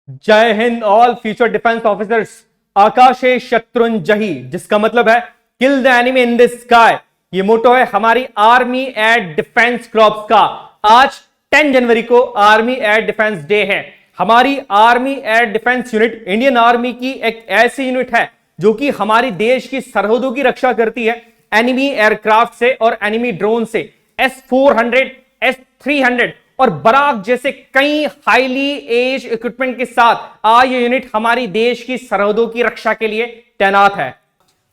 जय Hind all future defence officers. आकाशे शत्रुंजयी, जिसका मतलब है kill the enemy in the sky. ये मोटो है हमारी आर्मी एयर डिफेंस कॉर्प्स का। आज 10 जनवरी को आर्मी एयर डिफेंस डे है। हमारी army air defence unit Indian army की एक ऐसी यूनिट है जो कि हमारी देश की सरहदों की रक्षा करती है एनिमी एयरक्राफ्ट से और एनिमी ड्रोन से। S-400, S-300 और बराक जैसे कई हाईली एज इक्विपमेंट के साथ आज ये यूनिट हमारी देश की सरहदों की रक्षा के लिए तैनात है।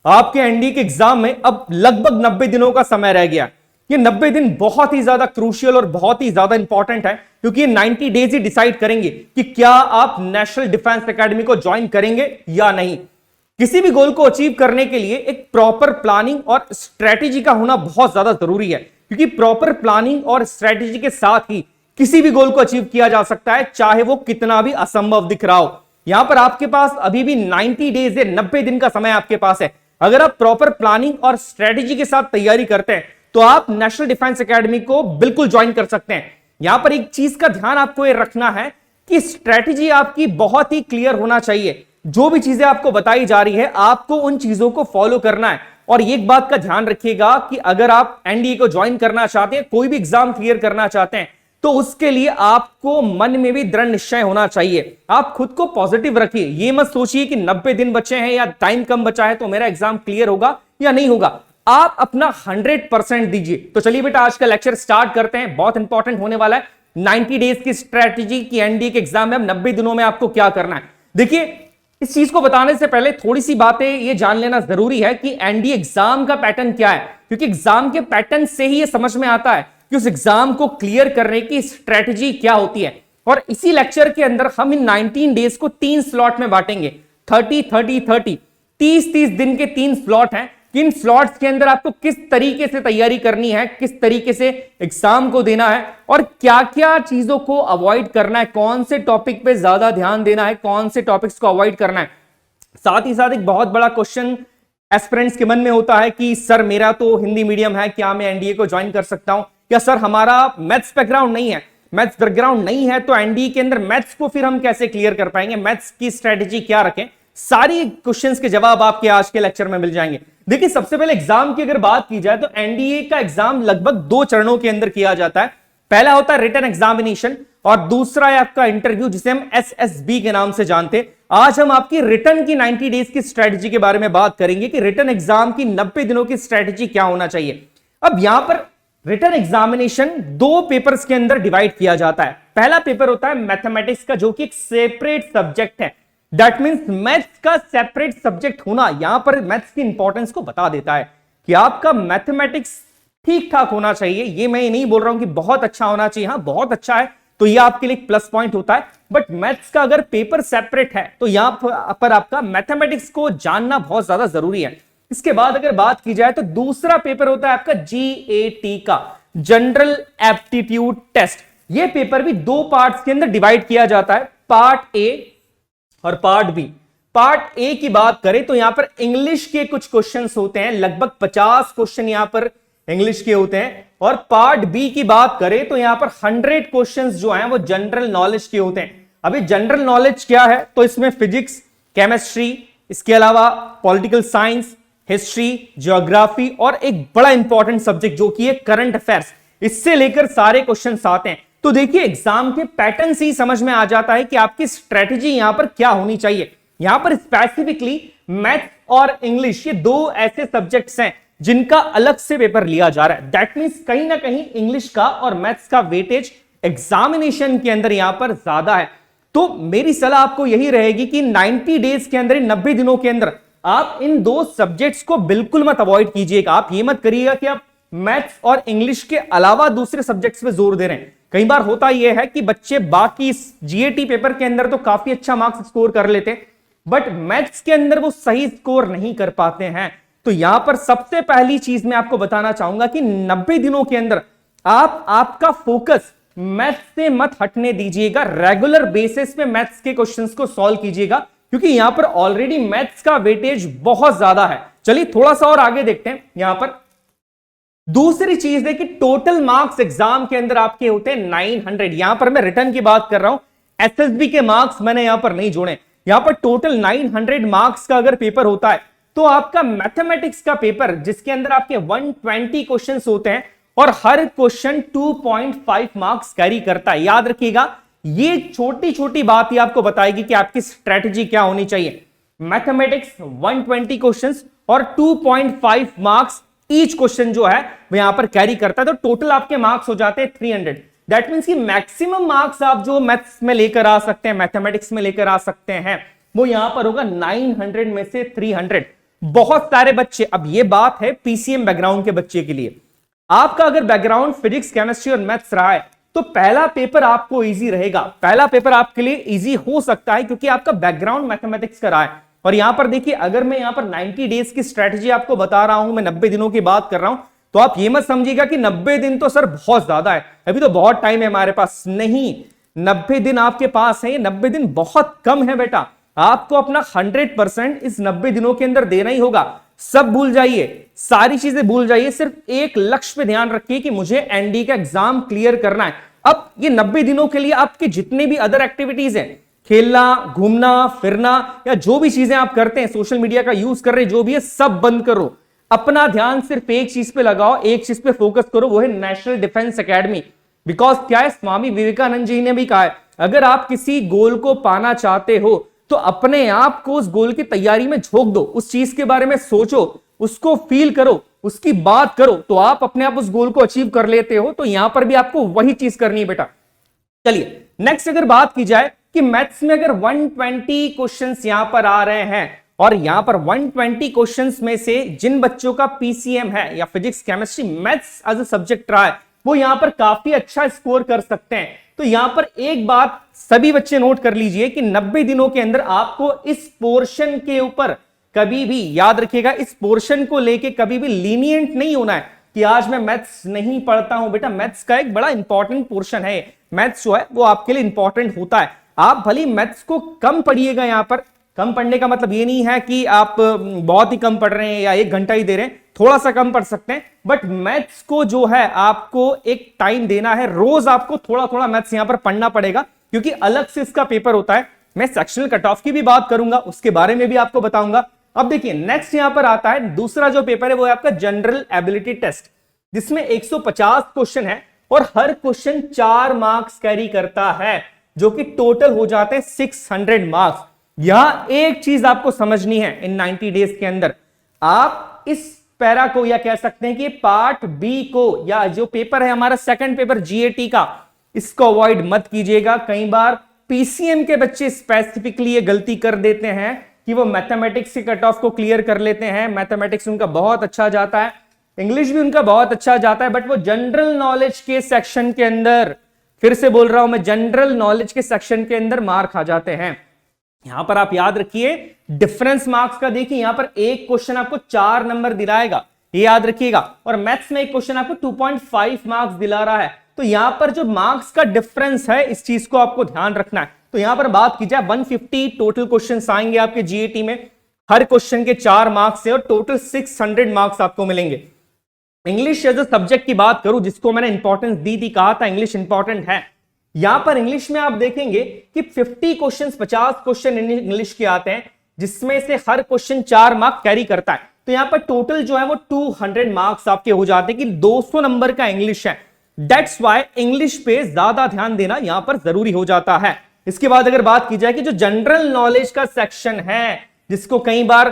आपके एनडीए के एग्जाम में अब लगभग 90 दिनों का समय रह गया। ये 90 दिन बहुत ही ज्यादा क्रूशियल और बहुत ही ज्यादा इंपॉर्टेंट है, क्योंकि ये 90 डेज ही डिसाइड करेंगे कि क्या आप नेशनल डिफेंस एकेडमी को ज्वाइन करेंगे या नहीं। किसी भी गोल को अचीव करने के लिए एक प्रॉपर प्लानिंग और स्ट्रेटेजी का होना बहुत ज्यादा जरूरी है, क्योंकि प्रॉपर प्लानिंग और स्ट्रेटेजी के साथ ही किसी भी गोल को अचीव किया जा सकता है, चाहे वो कितना भी असंभव दिख रहा हो। यहां पर आपके पास अभी भी 90 डेज है, 90 दिन का समय आपके पास है। अगर आप प्रॉपर प्लानिंग और स्ट्रेटेजी के साथ तैयारी करते हैं तो आप नेशनल डिफेंस एकेडमी को बिल्कुल ज्वाइन कर सकते हैं। यहां पर एक चीज का ध्यान आपको यह रखना है कि स्ट्रेटेजी आपकी बहुत ही क्लियर होना चाहिए। जो भी चीजें आपको बताई जा रही है आपको उन चीजों को फॉलो करना है। और एक बात का ध्यान रखिएगा कि अगर आप एनडीए को ज्वाइन करना चाहते हैं, कोई भी एग्जाम क्लियर करना चाहते हैं, तो उसके लिए आपको मन में भी दृढ़ निश्चय होना चाहिए। आप खुद को पॉजिटिव रखिए। ये मत सोचिए कि 90 दिन बचे हैं या टाइम कम बचा है तो मेरा एग्जाम क्लियर होगा या नहीं होगा। आप अपना 100% दीजिए। तो चलिए बेटा, आज का लेक्चर स्टार्ट करते हैं। बहुत इंपॉर्टेंट होने वाला है 90 डेज की स्ट्रेटेजी की एनडीए के एग्जाम में। अब 90 दिनों में आपको क्या करना है, देखिए इस चीज को बताने से पहले थोड़ी सी बातें ये जान लेना जरूरी है कि एनडीए एग्जाम का पैटर्न क्या है, क्योंकि एग्जाम के पैटर्न से ही ये समझ में आता है कि उस एग्जाम को क्लियर करने की स्ट्रेटजी क्या होती है। और इसी लेक्चर के अंदर हम इन 19 डेज को 3 स्लॉट में बांटेंगे। 30-30-30 30-30 दिन के 3 स्लॉट हैं। इन स्लॉट्स के अंदर आपको किस तरीके से तैयारी करनी है, किस तरीके से एग्जाम को देना है और क्या क्या चीजों को अवॉइड करना है, कौन से टॉपिक पे ज्यादा ध्यान देना है, कौन से टॉपिक्स को अवॉइड करना है। साथ ही साथ एक बहुत बड़ा क्वेश्चन एस्पिरेंट्स के मन में होता है कि सर मेरा तो हिंदी मीडियम है, क्या मैं एनडीए को ज्वाइन कर सकता हूं, या सर हमारा मैथ्स बैकग्राउंड नहीं है। मैथ्स बैकग्राउंड नहीं है तो एनडीए के अंदर मैथ्स को फिर हम कैसे क्लियर कर पाएंगे, मैथ्स की स्ट्रेटेजी क्या रखें। सारी क्वेश्चंस के जवाब आपके आज के लेक्चर में मिल जाएंगे। देखिए सबसे पहले एग्जाम की अगर बात की जाए तो एनडीए का एग्जाम लगभग 2 चरणों के अंदर किया जाता है। पहला होता है रिटन एग्जामिनेशन और दूसरा है आपका इंटरव्यू, जिसे हम एसएसबी के नाम से जानते हैं। आज हम आपकी रिटन की 90 डेज की स्ट्रेटेजी के बारे में बात करेंगे कि रिटन एग्जाम की 90 दिनों की स्ट्रेटेजी क्या होना चाहिए। अब यहां पर रिटन एग्जामिनेशन 2 पेपर्स के अंदर डिवाइड किया जाता है। पहला पेपर होता है मैथमेटिक्स का, जो कि एक सेपरेट सब्जेक्ट है। दैट मींस मैथ्स का सेपरेट सब्जेक्ट होना यहां पर मैथ्स की इंपॉर्टेंस को बता देता है कि आपका मैथमेटिक्स ठीक ठाक होना चाहिए। ये मैं ये नहीं बोल रहा हूं कि बहुत अच्छा होना चाहिए, हाँ बहुत अच्छा है तो ये आपके लिए प्लस पॉइंट होता है। बट मैथ्स का अगर पेपर सेपरेट है तो यहां पर आपका मैथमेटिक्स को जानना बहुत ज्यादा जरूरी है। इसके बाद अगर बात की जाए तो दूसरा पेपर होता है आपका जीएटी का, जनरल एप्टीट्यूड टेस्ट। ये पेपर भी 2 पार्ट्स के अंदर डिवाइड किया जाता है, पार्ट ए और पार्ट बी। पार्ट ए की बात करें तो यहां पर इंग्लिश के कुछ क्वेश्चंस होते हैं, लगभग 50 क्वेश्चन यहां पर इंग्लिश के होते हैं। और पार्ट बी की बात करें तो यहां पर 100 क्वेश्चंस जो हैं वो जनरल नॉलेज के होते हैं। अभी जनरल नॉलेज क्या है, तो इसमें फिजिक्स, केमिस्ट्री, इसके अलावा पॉलिटिकल साइंस, हिस्ट्री, ज्योग्राफी और एक बड़ा इंपॉर्टेंट सब्जेक्ट जो कि है करंट अफेयर्स, इससे लेकर सारे क्वेश्चंस आते हैं। तो देखिए एग्जाम के पैटर्न से ही समझ में आ जाता है कि आपकी स्ट्रेटेजी यहां पर क्या होनी चाहिए। यहां पर स्पेसिफिकली मैथ्स और इंग्लिश, ये 2 ऐसे सब्जेक्ट्स हैं जिनका अलग से पेपर लिया जा रहा है। दैट मींस कहीं ना कहीं इंग्लिश का और मैथ्स का वेटेज एग्जामिनेशन के अंदर यहां पर ज्यादा है। तो मेरी सलाह आपको यही रहेगी कि 90 डेज के अंदर, 90 दिनों के अंदर आप इन 2 सब्जेक्ट्स को बिल्कुल मत अवॉइड कीजिएगा। आप ये मत करिएगा कि आप मैथ्स और इंग्लिश के अलावा दूसरे सब्जेक्ट्स पे जोर दे रहे हैं। कई बार होता यह है कि बच्चे बाकी जीएटी पेपर के अंदर तो काफी अच्छा मार्क्स स्कोर कर लेते हैं, बट मैथ्स के अंदर वो सही स्कोर नहीं कर पाते हैं। तो यहां पर सबसे पहली चीज मैं आपको बताना चाहूंगा कि 90 दिनों के अंदर आप आपका फोकस मैथ्स से मत हटने दीजिएगा। रेगुलर बेसिस पे मैथ्स के क्वेश्चंस को सॉल्व कीजिएगा, क्योंकि यहां पर ऑलरेडी मैथ्स का वेटेज बहुत ज्यादा है। चलिए थोड़ा सा और आगे देखते हैं। यहां पर दूसरी चीज है कि टोटल मार्क्स एग्जाम के अंदर आपके होते हैं 900। यहां पर मैं रिटर्न की बात कर रहा हूं। एसएसबी के मार्क्स मैंने यहां पर नहीं जोड़े। यहां पर टोटल 900 मार्क्स का अगर पेपर होता है तो आपका मैथमेटिक्स का पेपर जिसके अंदर आपके 120 क्वेश्चंस होते हैं और हर क्वेश्चन 2.5 मार्क्स कैरी करता है। याद रखिएगा, ये छोटी छोटी बात ही आपको बताएगी कि आपकी स्ट्रेटजी क्या होनी चाहिए। मैथमेटिक्स 120 क्वेश्चंस और 2.5 मार्क्स ईच क्वेश्चन जो है वो यहां पर कैरी करता है, तो टोटल आपके मार्क्स हो जाते हैं 300। दैट मींस कि मैक्सिमम मार्क्स आप जो मैथ्स में लेकर आ सकते हैं, मैथमेटिक्स में लेकर आ सकते हैं, वो यहां पर होगा 900 में से 300। बहुत सारे बच्चे, अब ये बात है पीसीएम बैकग्राउंड के बच्चे के लिए, आपका अगर बैकग्राउंड फिजिक्स केमिस्ट्री और मैथ्स रहा है तो पहला पेपर आपको इजी रहेगा। पहला पेपर आपके लिए इजी हो सकता है क्योंकि आपका बैकग्राउंड मैथमेटिक्स का रहा है। और यहां पर देखिए, अगर मैं यहां पर 90 डेज की स्ट्रेटजी आपको बता रहा हूं, मैं 90 दिनों की बात कर रहा हूं, तो आप ये मत समझिएगा कि 90 दिन तो सर बहुत ज्यादा है, अभी तो बहुत टाइम है हमारे पास। नहीं, 90 दिन आपके पास है, 90 दिन बहुत कम है बेटा। आपको अपना 100% इस 90 दिनों के अंदर देना ही होगा। सब भूल जाइए, सारी चीजें भूल जाइए, सिर्फ एक लक्ष्य पे ध्यान रखिए कि मुझे एनडी का एग्जाम क्लियर करना है। अब ये 90 दिनों के लिए आपके जितने भी अदर एक्टिविटीज हैं, खेलना, घूमना फिरना या जो भी चीजें आप करते हैं, सोशल मीडिया का यूज कर रहे जो भी है, सब बंद करो। अपना ध्यान सिर्फ एक चीज पे लगाओ, एक चीज पे फोकस करो, वो है नेशनल डिफेंस एकेडमी। बिकॉज क्या है, स्वामी विवेकानंद जी ने भी कहा है, अगर आप किसी गोल को पाना चाहते हो तो अपने आप को उस गोल की तैयारी में झोंक दो, उस चीज के बारे में सोचो, उसको फील करो, उसकी बात करो, तो आप अपने आप उस गोल को अचीव कर लेते हो। तो यहां पर भी आपको वही चीज करनी है बेटा। चलिए नेक्स्ट अगर बात की जाए कि मैथ्स में अगर 120 क्वेश्चंस यहां पर आ रहे हैं और यहां पर 120 क्वेश्चंस में से जिन बच्चों का पीसीएम है या physics chemistry maths as a subject रहा है, वो यहां पर काफी अच्छा स्कोर कर सकते हैं। तो यहां पर एक बात सभी बच्चे नोट कर लीजिए कि 90 दिनों के अंदर आपको इस पोर्शन के ऊपर कभी भी, याद रखिएगा, इस पोर्शन को लेके कभी भी लीनियंट नहीं होना है कि आज मैं मैथ्स नहीं पढ़ता हूं। बेटा मैथ्स का एक बड़ा इंपॉर्टेंट पोर्शन है, मैथ्स जो है वो आपके लिए इंपॉर्टेंट होता है। आप भले मैथ्स को कम पढ़िएगा, यहां पर कम पढ़ने का मतलब ये नहीं है कि आप बहुत ही कम पढ़ रहे हैं या 1 घंटा ही दे रहे हैं, थोड़ा सा कम पढ़ सकते हैं, बट मैथ्स को जो है आपको एक टाइम देना है, रोज आपको थोड़ा थोड़ा मैथ्स यहां पर पढ़ना पड़ेगा क्योंकि अलग से इसका पेपर होता है। मैं सेक्शनल कट ऑफ की भी बात करूंगा, उसके बारे में भी आपको बताऊंगा। अब देखिए नेक्स्ट यहां पर आता है दूसरा जो पेपर है, वो है आपका जनरल एबिलिटी टेस्ट, जिसमें 150 क्वेश्चन है और हर क्वेश्चन 4 मार्क्स कैरी करता है, जो कि टोटल हो जाते हैं 600 मार्क्स। यहां एक चीज आपको समझनी है, इन 90 डेज के अंदर आप इस पैरा को, या कह सकते हैं कि पार्ट बी को, या जो पेपर है हमारा सेकंड पेपर जीएटी का, इसको अवॉइड मत कीजिएगा। कई बार पीसीएम के बच्चे स्पेसिफिकली ये गलती कर देते हैं कि वो मैथमेटिक्स के कट ऑफ को क्लियर कर लेते हैं, मैथमेटिक्स उनका बहुत अच्छा जाता है, इंग्लिश भी उनका बहुत अच्छा जाता है, बट वो जनरल नॉलेज के सेक्शन के अंदर, फिर से बोल रहा हूं मैं, जनरल नॉलेज के सेक्शन के अंदर मार खा जाते हैं। यहां पर आप याद रखिए डिफरेंस मार्क्स का, देखिए यहां पर एक क्वेश्चन आपको 4 नंबर दिलाएगा, ये याद रखिएगा, और मैथ्स में एक क्वेश्चन आपको 2.5 मार्क्स दिला रहा है। तो यहां पर जो मार्क्स का डिफरेंस है, इस चीज को आपको ध्यान रखना है। तो यहां पर बात की जाए 150 टोटल क्वेश्चंस आएंगे आपके जीएटी में, हर क्वेश्चन के 4 मार्क्स है और टोटल 600 मार्क्स आपको मिलेंगे। इंग्लिश एज अ सब्जेक्ट की बात करूं, जिसको मैंने इंपॉर्टेंस दी थी, कहा था इंग्लिश इंपॉर्टेंट है, यहां पर इंग्लिश में आप देखेंगे कि 50 क्वेश्चंस, 50 क्वेश्चन इंग्लिश के आते हैं, जिसमें से हर क्वेश्चन 4 मार्क्स कैरी करता है। तो यहां पर टोटल जो है वो 200 मार्क्स आपके हो जाते हैं कि 200 नंबर का इंग्लिश है। दैट्स व्हाई इंग्लिश पे ज्यादा ध्यान देना यहां पर जरूरी हो जाता है। इसके बाद अगर बात की जाए कि जो जनरल नॉलेज का सेक्शन है, जिसको कई बार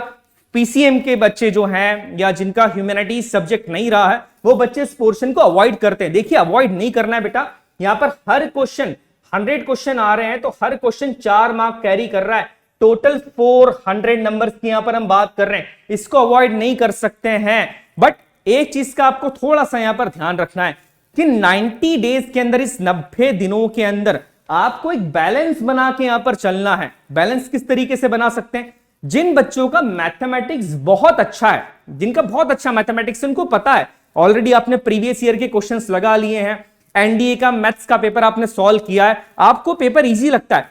पीसीएम के बच्चे जो हैं या जिनका ह्यूमैनिटीज सब्जेक्ट नहीं रहा है, वो बच्चे इस पोर्शन को अवॉइड करते हैं। देखिए अवॉइड नहीं करना है बेटा, यहां पर हर क्वेश्चन 100 क्वेश्चन आ रहे हैं तो हर क्वेश्चन 4 मार्क कैरी कर रहा है, टोटल 400 नंबर्स की यहां पर हम बात कर रहे हैं, इसको अवॉइड नहीं कर सकते हैं। बट एक चीज का आपको थोड़ा सा यहां पर ध्यान रखना है कि 90 डेज के अंदर, इस 90 दिनों के अंदर आपको एक बैलेंस बना के यहां पर चलना है। बैलेंस किस तरीके से बना सकते हैं? जिन बच्चों का मैथमेटिक्स बहुत अच्छा है, जिनका बहुत अच्छा मैथमेटिक्स, उनको पता है ऑलरेडी, आपने प्रीवियस ईयर के क्वेश्चंस लगा लिए हैं, एनडीए का मैथ्स का पेपर आपने सॉल्व किया है, आपको पेपर इजी लगता है,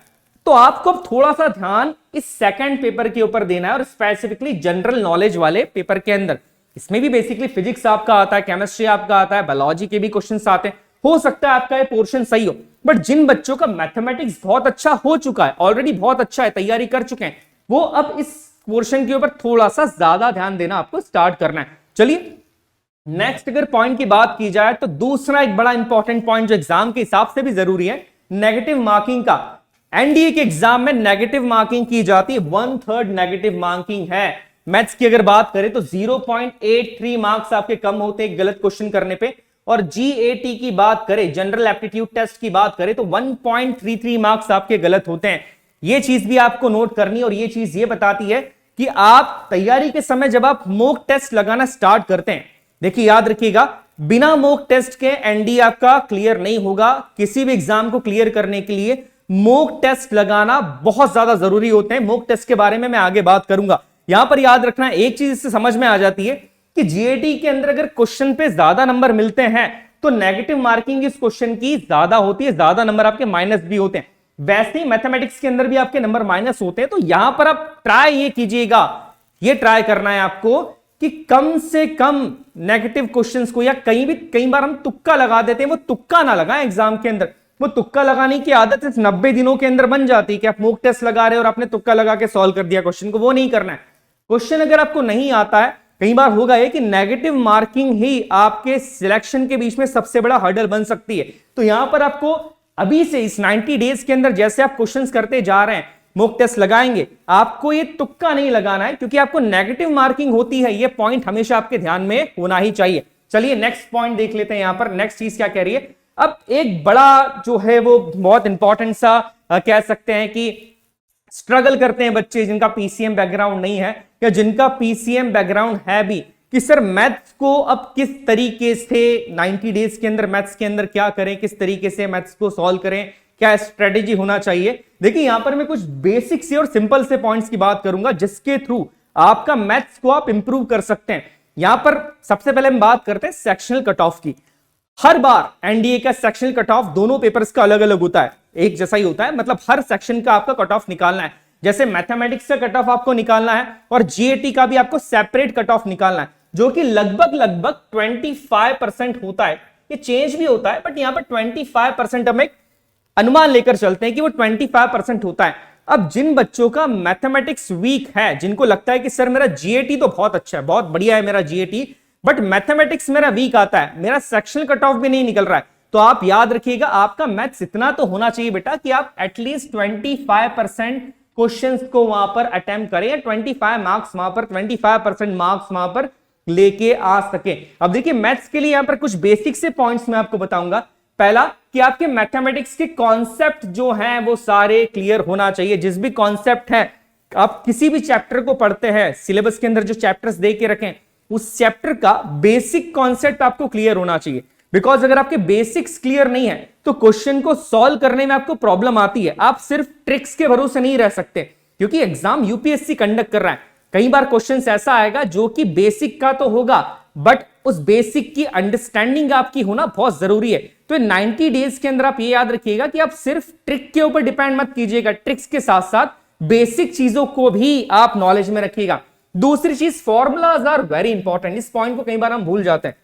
तो आपको थोड़ा सा ध्यान इस सेकंड पेपर के ऊपर देना है, और स्पेसिफिकली जनरल नॉलेज वाले पेपर के अंदर। इसमें भी बेसिकली फिजिक्स आपका आता है, केमिस्ट्री आपका आता है, बायोलॉजी के भी क्वेश्चंस आते हैं, हो सकता है आपका ये पोर्शन सही हो, बट जिन बच्चों का मैथमेटिक्स बहुत अच्छा हो चुका है, ऑलरेडी बहुत अच्छा है, तैयारी कर चुके हैं, वो अब इस पोर्शन के ऊपर थोड़ा सा ज्यादा ध्यान देना आपको स्टार्ट करना है। चलिए नेक्स्ट अगर पॉइंट की बात की जाए तो दूसरा एक बड़ा इंपॉर्टेंट पॉइंट जो एग्जाम के हिसाब से भी जरूरी है, नेगेटिव मार्किंग का। एनडीए के एग्जाम में नेगेटिव मार्किंग की जाती है, 1/3 नेगेटिव मार्किंग है। मैथ्स की अगर बात करें तो 0.83 मार्क्स आपके कम होते हैं गलत क्वेश्चन करने पे, और जीएटी की बात करें, जनरल एप्टीट्यूड टेस्ट की बात करें तो 1.33 मार्क्स आपके गलत होते हैं। यह चीज भी आपको नोट करनी, और यह चीज ये बताती है कि आप तैयारी के समय जब आप मॉक टेस्ट लगाना स्टार्ट करते हैं, देखिए याद रखिएगा, बिना मॉक टेस्ट के एनडीए आपका क्लियर नहीं होगा। किसी भी एग्जाम को क्लियर करने के लिए मॉक टेस्ट लगाना बहुत ज्यादा जरूरी होते हैं। मॉक टेस्ट के बारे में मैं आगे बात करूंगा। यहां पर याद रखना एक चीज इससे समझ में आ जाती है कि जीएटी के अंदर अगर क्वेश्चन पे ज्यादा नंबर मिलते हैं तो नेगेटिव मार्किंग इस क्वेश्चन की ज्यादा होती है, ज्यादा नंबर आपके माइनस भी होते हैं। वैसे ही मैथमेटिक्स के अंदर भी आपके नंबर माइनस होते हैं। तो यहां पर आप ट्राई ये कीजिएगा, ये ट्राई करना है आपको कि कम से कम नेगेटिव क्वेश्चंस को, या कई बार हम तुक्का लगा देते हैं, वो तुक्का ना लगाएं एग्जाम के अंदर। वो तुक्का लगाने की आदत सिर्फ 90 दिनों के अंदर बन जाती है कि आप मॉक टेस्ट लगा रहे हो और आपने तुक्का लगा के सॉल्व कर दिया क्वेश्चन को, वो नहीं करना है। क्वेश्चन अगर आपको नहीं आता है, कई बार होगा ये कि नेगेटिव मार्किंग ही आपके सिलेक्शन के बीच में सबसे बड़ा हर्डल बन सकती है। तो यहां पर आपको अभी से इस 90 डेज के अंदर जैसे आप क्वेश्चंस करते जा रहे हैं, मॉक टेस्ट लगाएंगे, आपको ये तुक्का नहीं लगाना है, क्योंकि आपको नेगेटिव मार्किंग होती है। ये पॉइंट हमेशा आपके ध्यान में होना ही चाहिए। चलिए नेक्स्ट पॉइंट देख लेते हैं। यहां पर नेक्स्ट चीज क्या कह रही है। अब एक बड़ा जो है वो बहुत इंपॉर्टेंट सा कह सकते हैं कि स्ट्रगल करते हैं बच्चे जिनका पीसीएम बैकग्राउंड नहीं है, या जिनका पीसीएम बैकग्राउंड है भी, कि सर मैथ्स को अब किस तरीके से 90 डेज के अंदर मैथ्स के अंदर क्या करें, किस तरीके से मैथ्स को सॉल्व करें, क्या स्ट्रेटेजी होना चाहिए। देखिए यहां पर मैं कुछ बेसिक से और सिंपल से पॉइंट्स की बात करूंगा जिसके थ्रू आपका मैथ्स को आप इंप्रूव कर सकते हैं। यहां पर सबसे पहले हम बात करते हैं सेक्शनल कट ऑफ की। हर बार एनडीए का सेक्शनल कट ऑफ दोनों पेपर्स का अलग अलग होता है, एक जैसा ही होता है, मतलब हर सेक्शन का आपका कट ऑफ निकालना है। जैसे मैथमेटिक्स का कट ऑफ आपको निकालना है और जीएटी का भी आपको सेपरेट कट ऑफ निकालना है, जो कि लगभग 25% होता है। ये चेंज भी होता है, बट यहां पर 25% हम एक अनुमान लेकर चलते हैं कि वो 25% होता है। अब जिन बच्चों का मैथमेटिक्स वीक है, जिनको लगता है कि सर मेरा जीएटी तो बहुत अच्छा है, बहुत बढ़िया है मेरा जीएटी, बट मैथमेटिक्स मेरा वीक आता है, मेरा सेक्शनल कट ऑफ भी नहीं निकल रहा है, तो आप याद रखिएगा आपका मैथ्स इतना तो होना चाहिए बेटा कि आप एटलीस्ट 25% क्वेश्चंस को वहां पर अटेम्प्ट करें, 25 मार्क्स वहां पर, 25% मार्क्स वहां पर लेके आ सके। अब देखिए मैथ्स के लिए यहां पर कुछ बेसिक से पॉइंट्स मैं आपको बताऊंगा। पहला कि आपके मैथमेटिक्स के कॉन्सेप्ट जो हैं वो सारे क्लियर होना चाहिए। जिस भी कॉन्सेप्ट है, आप किसी भी चैप्टर को पढ़ते हैं, सिलेबस के अंदर जो चैप्टर्स दे के रखें, उस चैप्टर का बेसिक कॉन्सेप्ट आपको क्लियर होना चाहिए। बिकॉज अगर आपके बेसिक्स क्लियर नहीं है तो क्वेश्चन को सॉल्व करने में आपको प्रॉब्लम आती है। आप सिर्फ ट्रिक्स के भरोसे नहीं रह सकते, क्योंकि एग्जाम यूपीएससी कंडक्ट कर रहा है। कई बार क्वेश्चन ऐसा आएगा जो कि बेसिक का तो होगा, बट उस बेसिक की अंडरस्टैंडिंग आपकी होना बहुत जरूरी है। तो 90 डेज के अंदर आप ये याद रखिएगा कि आप सिर्फ ट्रिक के ऊपर डिपेंड मत कीजिएगा, ट्रिक्स के साथ साथ बेसिक चीजों को भी आप नॉलेज में रखिएगा। दूसरी चीज, फॉर्मूलाज आर वेरी इंपॉर्टेंट। इस पॉइंट को कई बार हम भूल जाते हैं।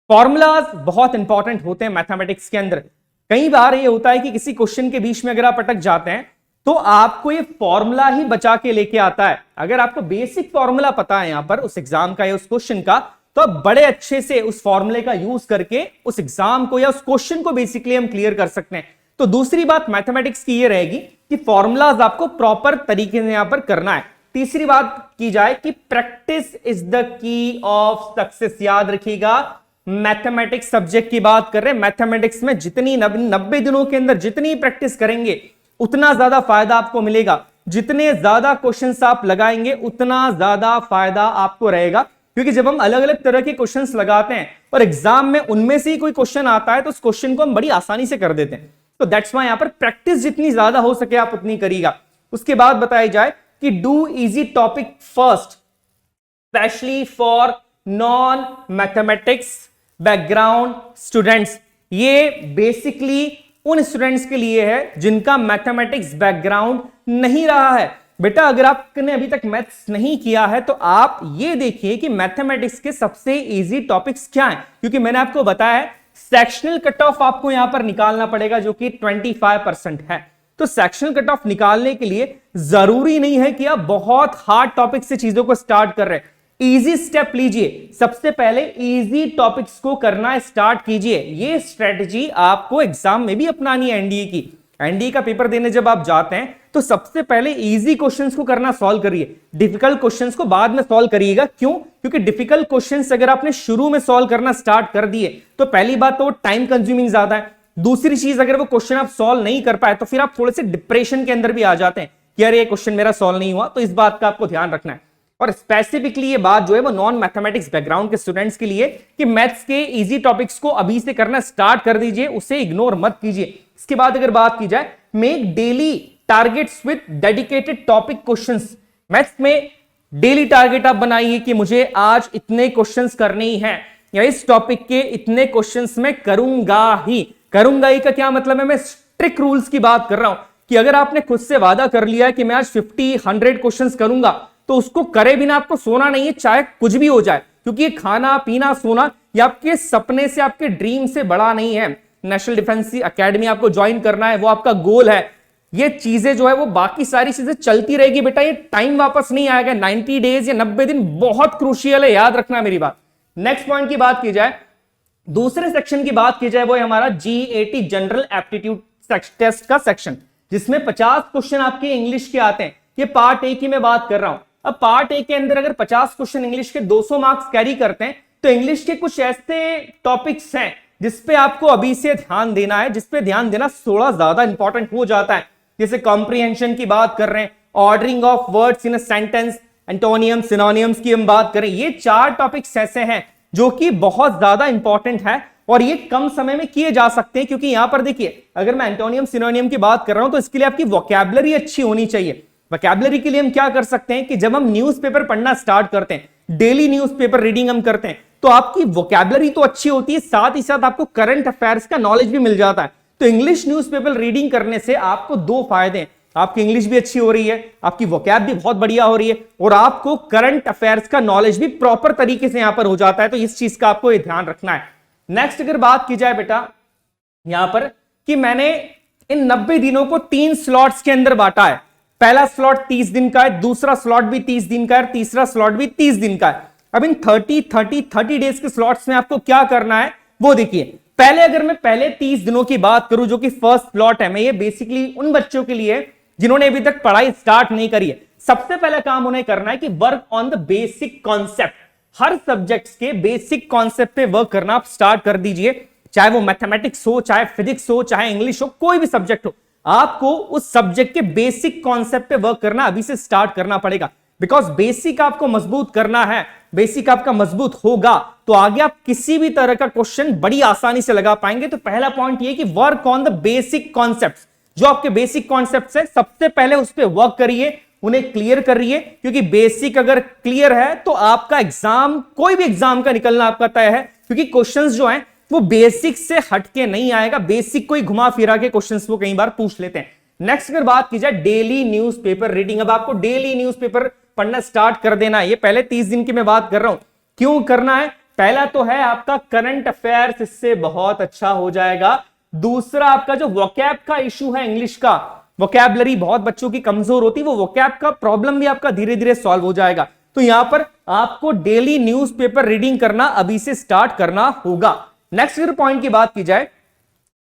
फॉर्मूलाज बहुत इंपॉर्टेंट होते हैं मैथमेटिक्स के अंदर। कई बार ये होता है कि किसी क्वेश्चन के बीच में अगर आप अटक जाते हैं तो आपको ये फॉर्मूला ही बचा के लेके आता है। अगर आपको बेसिक फॉर्मूला पता है यहां पर उस एग्जाम का या उस क्वेश्चन का, तो आप बड़े अच्छे से उस फॉर्मूले का यूज करके उस एग्जाम को या उस क्वेश्चन को बेसिकली हम क्लियर कर सकते हैं। तो दूसरी बात मैथमेटिक्स की ये रहेगी कि फॉर्मूलाज आपको प्रॉपर तरीके से यहां पर करना है। तीसरी बात की जाए कि practice is the key of success. याद रखिएगा मैथमेटिक्स सब्जेक्ट की बात कर रहे हैं। मैथमेटिक्स में जितनी 90 दिनों के अंदर जितनी प्रैक्टिस करेंगे उतना ज्यादा फायदा आपको मिलेगा। जितने ज्यादा क्वेश्चंस आप लगाएंगे उतना ज्यादा फायदा आपको रहेगा, क्योंकि जब हम अलग अलग तरह के क्वेश्चंस लगाते हैं और एग्जाम में उनमें से ही कोई क्वेश्चन आता है तो उस क्वेश्चन को हम बड़ी आसानी से कर देते हैं। तो दैट्स व्हाई यहां पर प्रैक्टिस जितनी ज्यादा हो सके आप उतनी करिएगा। उसके बाद बताया जाए कि do easy topic first, specially for non mathematics background students. ये बेसिकली उन स्टूडेंट्स के लिए है जिनका मैथमेटिक्स बैकग्राउंड नहीं रहा है। बेटा अगर आपने अभी तक मैथ्स नहीं किया है तो आप ये देखिए कि मैथमेटिक्स के सबसे इजी टॉपिक्स क्या हैं, क्योंकि मैंने आपको बताया है सेक्शनल कट ऑफ आपको यहां पर निकालना पड़ेगा जो कि 25% है। तो सेक्शनल कट ऑफ निकालने के लिए जरूरी नहीं है कि आप बहुत हार्ड टॉपिक से चीजों को स्टार्ट कर रहे हैं। इजी स्टेप लीजिए, सबसे पहले इजी टॉपिक्स को करना स्टार्ट कीजिए। ये स्ट्रेटजी आपको एग्जाम में भी अपनानी है। एनडीए की, एनडीए का पेपर देने जब आप जाते हैं तो सबसे पहले इजी क्वेश्चंस को करना सॉल्व करिए, डिफिकल्ट क्वेश्चंस को बाद में सॉल्व करिएगा। क्यों? क्योंकि डिफिकल्ट क्वेश्चंस अगर आपने शुरू में सॉल्व करना स्टार्ट कर दिए तो पहली बात तो टाइम कंज्यूमिंग ज्यादा है, दूसरी चीज अगर वो क्वेश्चन आप सॉल्व नहीं कर पाए तो फिर आप थोड़े से डिप्रेशन के अंदर भी आ जाते हैं कि यार ये क्वेश्चन मेरा सॉल्व नहीं हुआ। तो इस बात का आपको ध्यान रखना है। और स्पेसिफिकली ये बात जो है वो नॉन मैथमेटिक्स बैकग्राउंड के स्टूडेंट्स के लिए कि मैथ्स के इजी टॉपिक्स को अभी से करना स्टार्ट कर दीजिए, उसे इग्नोर मत कीजिए। इसके बाद अगर बात की जाए, make daily targets with dedicated topic questions. Maths में डेली टारगेट आप बनाइए कि मुझे आज इतने क्वेश्चंस करने ही हैं, या इस टॉपिक के इतने क्वेश्चंस मैं करूंगा ही। करूंगा ही का क्या मतलब है? मैं स्ट्रिक्ट रूल्स की बात कर रहा हूं कि अगर आपने खुद से वादा कर लिया है कि मैं आज 50-100 क्वेश्चंस करूंगा तो उसको करे बिना आपको सोना नहीं है, चाहे कुछ भी हो जाए, क्योंकि ये खाना पीना सोना ये आपके सपने से, आपके ड्रीम से बड़ा नहीं है। नेशनल डिफेंस एकेडमी आपको ज्वाइन करना है, वो आपका गोल है। ये चीजें जो है वो बाकी सारी चीजें चलती रहेगी बेटा, ये टाइम वापस नहीं आएगा। 90 डेज या 90 दिन बहुत क्रूशियल है, याद रखना मेरी बात। नेक्स्ट पॉइंट की बात की जाए, दूसरे सेक्शन की बात की जाए, वो है हमारा जीएटी जनरल एप्टीट्यूड टेस्ट का सेक्शन, जिसमें 50 क्वेश्चन आपके इंग्लिश के आते हैं। ये पार्ट ए की मैं बात कर रहा हूं। अब पार्ट ए के अंदर अगर 50 क्वेश्चन इंग्लिश के 200 मार्क्स कैरी करते हैं तो इंग्लिश के कुछ ऐसे टॉपिक्स हैं जिसपे आपको अभी से ध्यान देना है, जिसपे ध्यान देना थोड़ा ज्यादा इंपॉर्टेंट हो जाता है। जैसे कॉम्प्रिहेंशन की बात कर रहे हैं, ordering of words in a sentence, एंटोनियम्स, synonyms की हम बात करें। ये 4 टॉपिक्स ऐसे हैं जो कि बहुत ज्यादा इंपॉर्टेंट है और ये कम समय में किए जा सकते हैं। क्योंकि यहां पर देखिए, अगर मैं एंटोनियम सिनोनियम की बात कर रहा हूं तो इसके लिए आपकी वोकैबुलरी अच्छी होनी चाहिए। वोकैबुलरी के लिए हम क्या कर सकते हैं कि जब हम न्यूज़पेपर पढ़ना स्टार्ट करते हैं, डेली न्यूज़पेपर रीडिंग हम करते हैं, तो आपकी वोकैबुलरी तो अच्छी होती है, साथ ही साथ आपको करंट अफेयर्स का नॉलेज भी मिल जाता है। तो इंग्लिश न्यूज़पेपर रीडिंग करने से आपको 2 फायदे हैं, आपकी इंग्लिश भी अच्छी हो रही है, आपकी वोकैब भी बहुत बढ़िया हो रही है, और आपको करंट अफेयर्स का नॉलेज भी प्रॉपर तरीके से यहां पर हो जाता है। तो इस चीज का आपको ये ध्यान रखना है। नेक्स्ट अगर बात की जाए बेटा यहां पर कि मैंने इन 90 दिनों को 3 स्लॉट्स के अंदर बांटा है। पहला स्लॉट 30 दिन का है, दूसरा स्लॉट भी 30 दिन का है, तीसरा स्लॉट भी 30 दिन का है। अब इन 30 डेज के स्लॉट्स में आपको क्या करना है वो देखिए। पहले अगर मैं पहले 30 दिनों की बात करूं जो कि फर्स्ट स्लॉट है, मैं ये बेसिकली उन बच्चों के लिए जिन्होंने अभी तक पढ़ाई स्टार्ट नहीं करी है। सबसे पहला काम उन्हें करना है कि work on the basic concept. Her subjects के बेसिक कॉन्सेप्ट पे वर्क करना आप स्टार्ट कर दीजिए, चाहे वो मैथमेटिक्स हो, चाहे फिजिक्स हो, चाहे इंग्लिश हो, कोई भी सब्जेक्ट हो, आपको उस सब्जेक्ट के बेसिक कॉन्सेप्ट पे वर्क करना अभी से स्टार्ट करना पड़ेगा। बिकॉज बेसिक आपको मजबूत करना है, बेसिक आपका मजबूत होगा तो आगे आप किसी भी तरह का क्वेश्चन बड़ी आसानी से लगा पाएंगे। तो पहला पॉइंट ये कि work on the basic concepts. जो आपके बेसिक कॉन्सेप्ट्स है सबसे पहले उस पर वर्क करिए, उन्हें क्लियर करिए, क्योंकि बेसिक अगर क्लियर है तो आपका एग्जाम, कोई भी एग्जाम का निकलना आपका तय है। क्योंकि क्वेश्चंस जो हैं वो बेसिक से हटके नहीं आएगा, बेसिक को ही घुमा फिरा के क्वेश्चंस वो कई बार पूछ लेते हैं। नेक्स्ट अगर बात की जाए डेली न्यूज़पेपर रीडिंग, अब आपको डेली न्यूज़पेपर पढ़ना स्टार्ट कर देना है। ये पहले 30 दिन की मैं बात कर रहा हूं, क्यों करना है? पहला तो है आपका करंट अफेयर्स, इससे बहुत अच्छा हो जाएगा। दूसरा आपका जो वोकैब का इशू है, इंग्लिश का वोकैबुलरी बहुत बच्चों की कमजोर होती है, वो वोकैब का प्रॉब्लम भी आपका धीरे धीरे सॉल्व हो जाएगा। तो यहां पर आपको डेली न्यूज़पेपर रीडिंग करना अभी से स्टार्ट करना होगा। नेक्स्ट अगर पॉइंट की बात की जाए,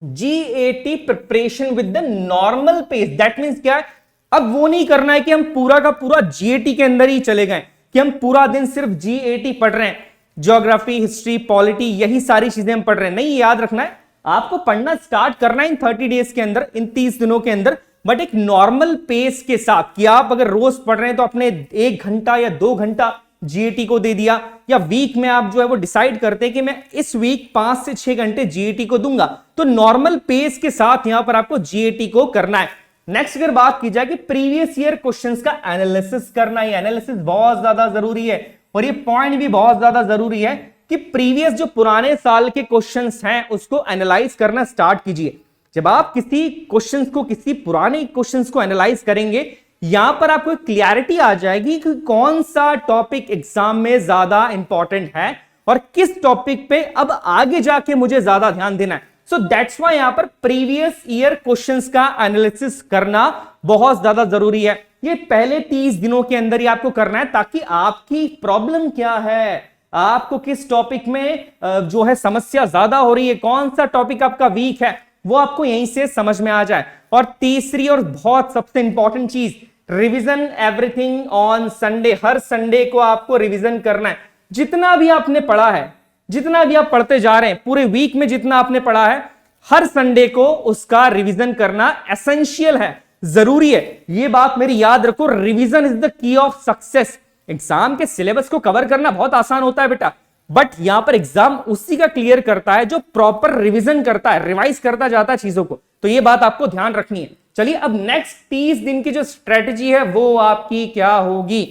GATE preparation with the normal pace. That means क्या है? अब वो नहीं करना है कि हम पूरा का पूरा जीएटी के अंदर ही चले गए, कि हम पूरा दिन सिर्फ जीएटी पढ़ रहे हैं, ज्योग्राफी, हिस्ट्री, पॉलिटी, यही सारी चीजें हम पढ़ रहे हैं। नहीं, याद रखना है आपको पढ़ना स्टार्ट करना है इन 30 डेज के अंदर, इन 30 दिनों के अंदर, बट एक नॉर्मल पेस के साथ। कि आप अगर रोज पढ़ रहे हैं तो अपने 1 घंटा या 2 घंटा जीएटी को दे दिया, या वीक में आप जो है वो डिसाइड करते हैं कि मैं इस वीक 5 से 6 घंटे जीएटी को दूंगा। तो नॉर्मल पेस के साथ यहां पर आपको जीएटी को करना है। नेक्स्ट अगर बात की जाए कि प्रीवियस ईयर क्वेश्चंस का एनालिसिस करना है, एनालिसिस बहुत ज्यादा जरूरी है। और ये पॉइंट भी बहुत ज्यादा जरूरी है कि प्रीवियस जो पुराने साल के क्वेश्चंस हैं उसको एनालाइज करना स्टार्ट कीजिए। जब आप किसी क्वेश्चंस को, किसी पुराने क्वेश्चंस को एनालाइज करेंगे, यहां पर आपको क्लैरिटी आ जाएगी कि कौन सा टॉपिक एग्जाम में ज्यादा इंपॉर्टेंट है और किस टॉपिक पे अब आगे जाके मुझे ज्यादा ध्यान देना है। सो दैट्स व्हाई यहां पर प्रीवियस ईयर क्वेश्चंस का एनालिसिस करना बहुत ज्यादा जरूरी है। ये पहले 30 दिनों के अंदर ही आपको करना है, ताकि आपकी प्रॉब्लम क्या है, आपको किस टॉपिक में जो है समस्या ज्यादा हो रही है, कौन सा टॉपिक आपका वीक है, वो आपको यहीं से समझ में आ जाए। और तीसरी और बहुत सबसे इंपॉर्टेंट चीज, revision everything on Sunday. Her Sunday को आपको रिवीजन करना है। जितना भी आपने पढ़ा है, जितना भी आप पढ़ते जा रहे हैं, पूरे वीक में जितना आपने पढ़ा है, हर संडे को उसका रिवीजन करना एसेंशियल है, जरूरी है। ये बात मेरी याद रखो, revision is the key of success. Exam के सिलेबस को कवर करना बहुत आसान होता है बेटा, बट यहां पर एग्जाम उसी का क्लियर करता है जो प्रॉपर रिवीजन करता है, रिवाइज करता जाता है चीजों को। तो ये बात आपको ध्यान रखनी है। चलिए अब नेक्स्ट 30 दिन की जो स्ट्रेटजी है वो आपकी क्या होगी।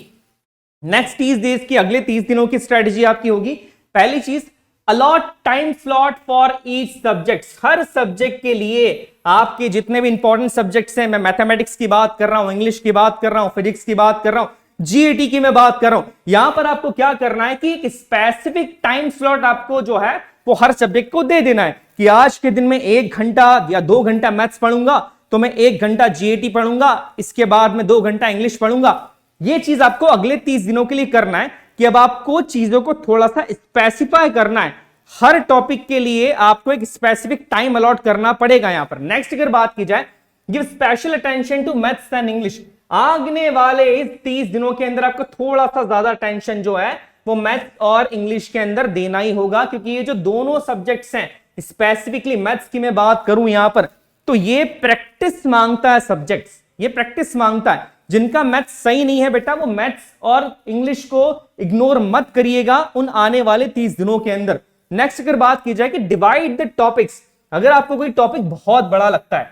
नेक्स्ट 30 डेज की, अगले 30 दिनों की स्ट्रेटजी आपकी होगी, पहली चीज, allot time slot for each subject. हर सब्जेक्ट के लिए आपके जितने भी इंपॉर्टेंट सब्जेक्ट्स हैं, मैं मैथमेटिक्स की बात कर रहा हूं, इंग्लिश की बात कर रहा हूं, फिजिक्स की बात कर रहा हूं, जीईटी की मैं बात कर रहा हूं, यहां पर आपको क्या करना है कि एक स्पेसिफिक टाइम स्लॉट आपको जो है वो हर सब्जेक्ट को दे देना है कि आज के दिन में 1 घंटा या 2 घंटा मैथ्स पढ़ूंगा, तो मैं 1 घंटा जीईटी पढ़ूंगा, इसके बाद में 2 घंटा इंग्लिश पढ़ूंगा। ये चीज आपको अगले 30 दिनों के लिए करना है कि अब आपको चीजों को थोड़ा सा स्पेसिफाई करना है। हर टॉपिक के लिए आपको एक स्पेसिफिक टाइम अलॉट करना पड़ेगा यहां पर। नेक्स्ट अगर बात की जाए, give special attention to maths and English. आगने वाले इस 30 दिनों के अंदर आपको थोड़ा सा ज्यादा टेंशन जो है वो मैथ्स और इंग्लिश के अंदर देना ही होगा, क्योंकि ये जो दोनों सब्जेक्ट्स हैं, स्पेसिफिकली मैथ्स की मैं बात करूं यहां पर, तो ये प्रैक्टिस मांगता है सब्जेक्ट्स, ये प्रैक्टिस मांगता है। जिनका मैथ्स सही नहीं है बेटा, वो मैथ्स और इंग्लिश को इग्नोर मत करिएगा उन आने वाले 30 दिनों के अंदर। नेक्स्ट अगर बात की जाए कि डिवाइड द टॉपिक्स। अगर आपको कोई टॉपिक बहुत बड़ा लगता है,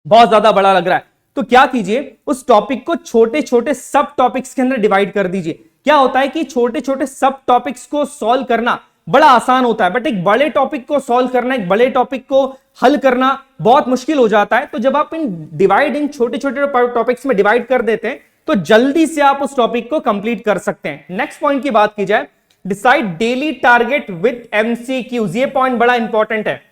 बहुत ज्यादा बड़ा लग रहा है, तो क्या कीजिए, उस टॉपिक को छोटे छोटे सब टॉपिक्स के अंदर डिवाइड कर दीजिए। क्या होता है कि छोटे छोटे सब टॉपिक्स को सॉल्व करना बड़ा आसान होता है, बट एक बड़े टॉपिक को सॉल्व करना, एक बड़े टॉपिक को हल करना बहुत मुश्किल हो जाता है। तो जब आप इन छोटे छोटे टॉपिक्स में डिवाइड कर देते हैं, तो जल्दी से आप उस टॉपिक को कंप्लीट कर सकते हैं। नेक्स्ट पॉइंट की बात की जाए, decide daily target with MCQs. ये पॉइंट बड़ा इंपॉर्टेंट है।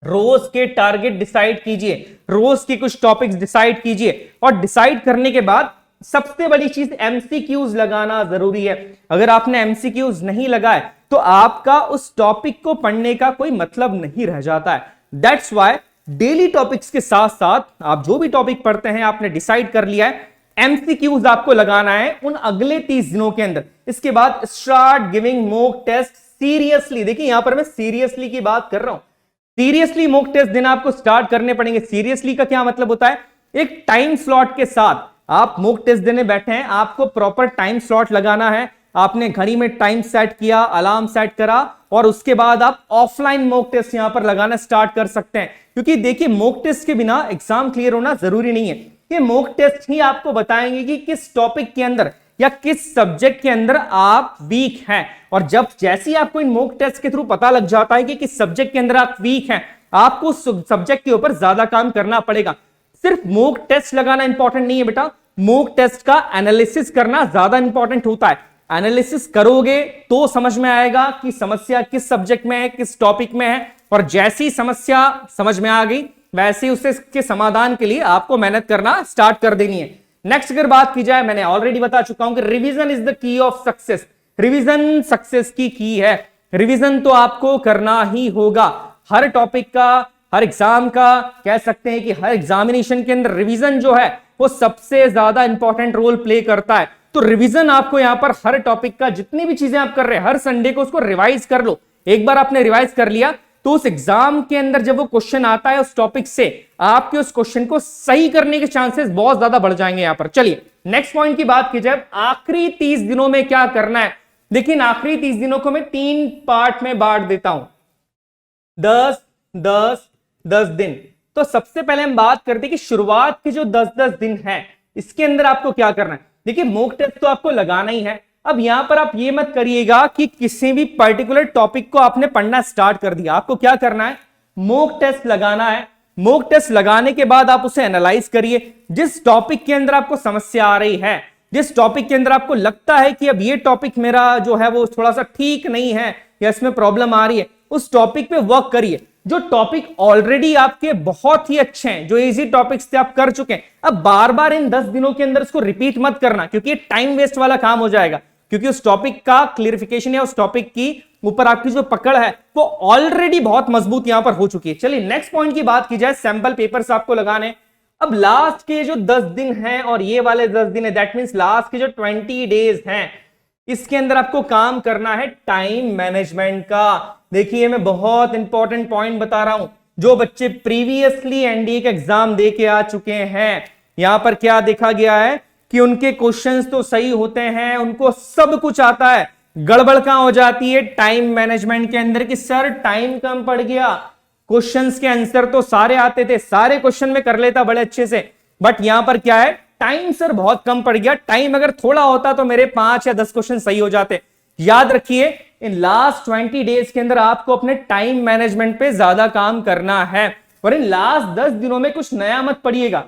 रोज के टारगेट डिसाइड कीजिए, रोज के कुछ टॉपिक्स डिसाइड कीजिए, और डिसाइड करने के बाद सबसे बड़ी चीज एमसीक्यूज लगाना जरूरी है। अगर आपने एमसीक्यूज नहीं लगाए तो आपका उस टॉपिक को पढ़ने का कोई मतलब नहीं रह जाता है। दैट्स व्हाई डेली टॉपिक्स के साथ साथ आप जो भी टॉपिक पढ़ते हैं, आपने डिसाइड कर लिया है, एमसीक्यूज आपको लगाना है उन अगले 30 दिनों के अंदर। इसके बाद start giving mock test seriously. देखिए यहां पर मैं सीरियसली की बात कर रहा हूं, सीरियसली मॉक टेस्ट देना आपको स्टार्ट करने पड़ेंगे। सीरियसली का क्या मतलब होता है, एक टाइम स्लॉट के साथ आप मॉक टेस्ट देने बैठे हैं, आपको प्रॉपर टाइम स्लॉट लगाना है। आपने घड़ी में टाइम सेट किया, अलार्म सेट करा, और उसके बाद आप ऑफलाइन मॉक टेस्ट यहां पर लगाना स्टार्ट कर सकते हैं। क्योंकि देखिए मॉक टेस्ट के बिना एग्जाम क्लियर होना जरूरी नहीं है। ये मॉक टेस्ट ही आपको बताएंगे कि किस टॉपिक के अंदर या किस सब्जेक्ट के अंदर आप वीक हैं। और जब जैसे ही आपको इन मॉक टेस्ट के थ्रू पता लग जाता है कि किस सब्जेक्ट के अंदर आप वीक हैं, आपको सब्जेक्ट के ऊपर ज्यादा काम करना पड़ेगा। सिर्फ मॉक टेस्ट लगाना इंपॉर्टेंट नहीं है बेटा, मॉक टेस्ट का एनालिसिस करना ज्यादा इंपॉर्टेंट होता है। एनालिसिस करोगे तो समझ में आएगा कि समस्या किस सब्जेक्ट में है, किस टॉपिक में है, और जैसी समस्या समझ में आ गई वैसे उससे के समाधान के लिए आपको मेहनत करना स्टार्ट कर देनी है। नेक्स्ट अगर बात की जाए, मैंने ऑलरेडी बता चुका हूं कि revision is the key of success. Revision success की है। रिवीजन तो आपको करना ही होगा। हर टॉपिक का, हर एग्जाम का, कह सकते हैं कि हर एग्जामिनेशन के अंदर रिवीजन जो है वो सबसे ज्यादा इंपॉर्टेंट रोल प्ले करता है। तो रिवीजन आपको यहां पर हर टॉपिक का, जितनी भी चीजें आप कर रहे हैं, हर संडे को उसको रिवाइज कर लो। एक बार आपने रिवाइज कर लिया तो उस एग्जाम के अंदर जब वो क्वेश्चन आता है उस टॉपिक से, आपके उस क्वेश्चन को सही करने के चांसेस बहुत ज्यादा बढ़ जाएंगे यहां पर। चलिए नेक्स्ट पॉइंट की बात की जाए, आखिरी 30 दिनों में क्या करना है। लेकिन आखिरी 30 दिनों को मैं 3 पार्ट में बांट देता हूं, 10 दिन। तो सबसे पहले हम बात करते हैं कि शुरुआत के जो 10 दिन है, इसके अंदर आपको क्या करना है। देखिए मॉक टेस्ट तो आपको लगाना ही है। अब यहां पर आप ये मत करिएगा कि किसी भी पर्टिकुलर टॉपिक को आपने पढ़ना स्टार्ट कर दिया। आपको क्या करना है, मॉक टेस्ट लगाना है। मॉक टेस्ट लगाने के बाद आप उसे एनालाइज करिए। जिस टॉपिक के अंदर आपको समस्या आ रही है जिस टॉपिक के अंदर आपको लगता है कि अब ये टॉपिक मेरा जो है वो थोड़ा सा ठीक नहीं है या इसमें प्रॉब्लम आ रही है, उस टॉपिक पे वर्क करिए। जो टॉपिक ऑलरेडी आपके बहुत ही अच्छे हैं, जो इजी टॉपिक्स थे आप कर चुके हैं, अब बार बार इन 10 दिनों के अंदर इसको रिपीट मत करना, क्योंकि ये टाइम वेस्ट वाला काम हो जाएगा। क्योंकि उस टॉपिक का क्लियरिफिकेशन या उस टॉपिक की ऊपर आपकी जो पकड़ है वो ऑलरेडी बहुत मजबूत यहां पर हो चुकी है। चलिए नेक्स्ट पॉइंट की बात की जाए, सैंपल पेपर्स आपको लगाने। अब लास्ट के जो 10 दिन हैं और ये वाले 10 दिन है, दैट मींस लास्ट के जो 20 डेज हैं, इसके अंदर आपको काम करना है टाइम मैनेजमेंट का। देखिए मैं बहुत इंपॉर्टेंट पॉइंट बता रहा हूं। जो बच्चे प्रीवियसली एनडीए का एग्जाम दे के आ चुके हैं, यहां पर क्या देखा गया है कि उनके क्वेश्चंस तो सही होते हैं, उनको सब कुछ आता है, गड़बड़ कहां हो जाती है टाइम मैनेजमेंट के अंदर कि सर टाइम कम पड़ गया, क्वेश्चंस के आंसर तो सारे आते थे, सारे क्वेश्चन में कर लेता बड़े अच्छे से, बट यहां पर क्या है, टाइम सर बहुत कम पड़ गया। टाइम अगर थोड़ा होता तो मेरे 5 या 10 क्वेश्चन सही हो जाते। याद रखिए इन लास्ट 20 डेज के अंदर आपको अपने टाइम मैनेजमेंट पे ज्यादा काम करना है, और इन लास्ट 10 दिनों में कुछ नया मत पढ़िएगा।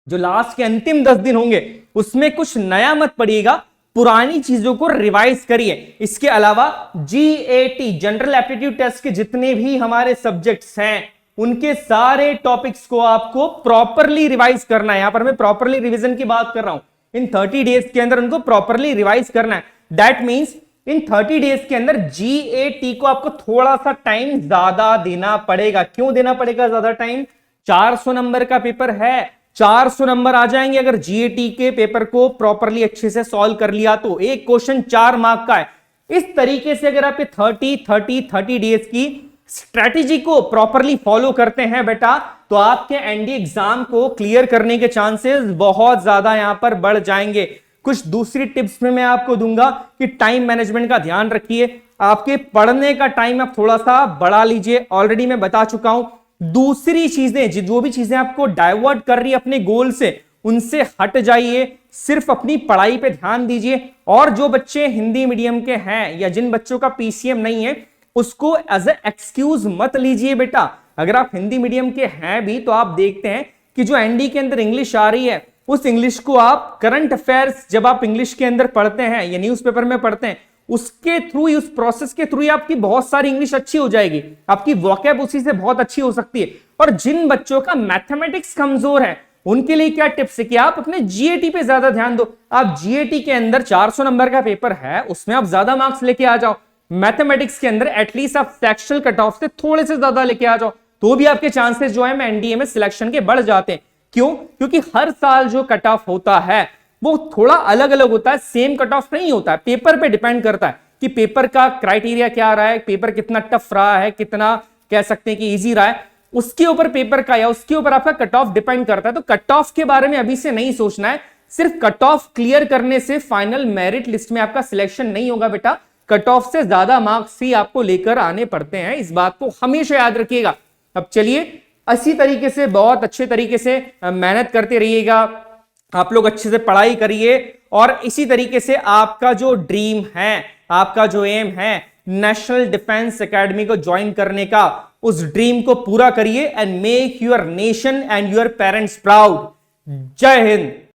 जो लास्ट के अंतिम 10 दिन होंगे उसमें कुछ नया मत पढ़िएगा, पुरानी चीजों को रिवाइज करिए। इसके अलावा जीएटी जनरल एप्टीट्यूड टेस्ट के जितने भी हमारे सब्जेक्ट्स हैं उनके सारे टॉपिक्स को आपको प्रॉपरली रिवाइज करना है। यहां पर मैं प्रॉपरली रिवीजन की बात कर रहा हूं। इन 30 डेज के अंदर उनको प्रॉपरली रिवाइज करना है। दैट मींस इन 30 डेज के अंदर जीएटी को आपको थोड़ा सा टाइम ज्यादा देना पड़ेगा। क्यों देना पड़ेगा ज्यादा टाइम? 400 नंबर का पेपर है, 400 नंबर आ जाएंगे अगर जीएटी के पेपर को प्रॉपरली अच्छे से सॉल्व कर लिया तो। एक क्वेश्चन 4 मार्क का है। इस तरीके से अगर आप 30 डेज की स्ट्रेटेजी को प्रॉपरली फॉलो करते हैं बेटा, तो आपके एनडीए एग्जाम को क्लियर करने के चांसेस बहुत ज्यादा यहां पर बढ़ जाएंगे। कुछ दूसरी टिप्स में मैं आपको दूंगा कि टाइम मैनेजमेंट का ध्यान रखिए। आपके पढ़ने का टाइम आप थोड़ा सा बढ़ा लीजिए, ऑलरेडी मैं बता चुका हूं। दूसरी चीजें, जो भी चीजें आपको डाइवर्ट कर रही है अपने गोल से, उनसे हट जाइए, सिर्फ अपनी पढ़ाई पे ध्यान दीजिए। और जो बच्चे हिंदी मीडियम के हैं या जिन बच्चों का पीसीएम नहीं है, उसको एज ए एक्सक्यूज मत लीजिए बेटा। अगर आप हिंदी मीडियम के हैं भी तो आप देखते हैं कि जो एनडी के अंदर इंग्लिश आ रही है, उस इंग्लिश को आप करंट अफेयर्स जब आप इंग्लिश के अंदर पढ़ते हैं या न्यूज़पेपर में पढ़ते हैं, उसके थ्रू, उस प्रोसेस के थ्रू आपकी बहुत सारी इंग्लिश अच्छी हो जाएगी, आपकी वोकैब उसी से बहुत अच्छी हो सकती है। और जिन बच्चों का मैथमेटिक्स कमजोर है उनके लिए क्या टिप्स है कि आप अपने जीएटी पे ज्यादा ध्यान दो। आप जीएटी के अंदर 400 नंबर का पेपर है, उसमें आप ज्यादा मार्क्स लेके आ जाओ। मैथमेटिक्स के अंदर एटलीस्ट आप सेक्शनल कट ऑफ से थोड़े से ज्यादा लेके आ जाओ, तो भी आपके चांसेस जो है एनडीए में सिलेक्शन के बढ़ जाते हैं। क्यों? क्योंकि हर साल जो कट ऑफ होता है वो थोड़ा अलग अलग होता है, सेम कट ऑफ नहीं होता है। पेपर पे डिपेंड करता है कि पेपर का क्राइटेरिया क्या रहा है, पेपर कितना टफ रहा है, कितना कह सकते हैं कि इजी रहा है, उसके ऊपर पेपर का या उसके ऊपर आपका कट ऑफ डिपेंड करता है। तो कट ऑफ के बारे में अभी से नहीं सोचना है। सिर्फ कट ऑफ क्लियर करने से फाइनल मेरिट लिस्ट में आपका सिलेक्शन नहीं होगा बेटा, कट ऑफ से ज्यादा मार्क्स ही आपको लेकर आने पड़ते हैं। इस बात को हमेशा याद रखिएगा। अब चलिए इसी तरीके से बहुत अच्छे तरीके से मेहनत करते रहिएगा, आप लोग अच्छे से पढ़ाई करिए, और इसी तरीके से आपका जो ड्रीम है, आपका जो एम है नेशनल डिफेंस एकेडमी को ज्वाइन करने का, उस ड्रीम को पूरा करिए and make your nation and your parents proud. जय हिंद।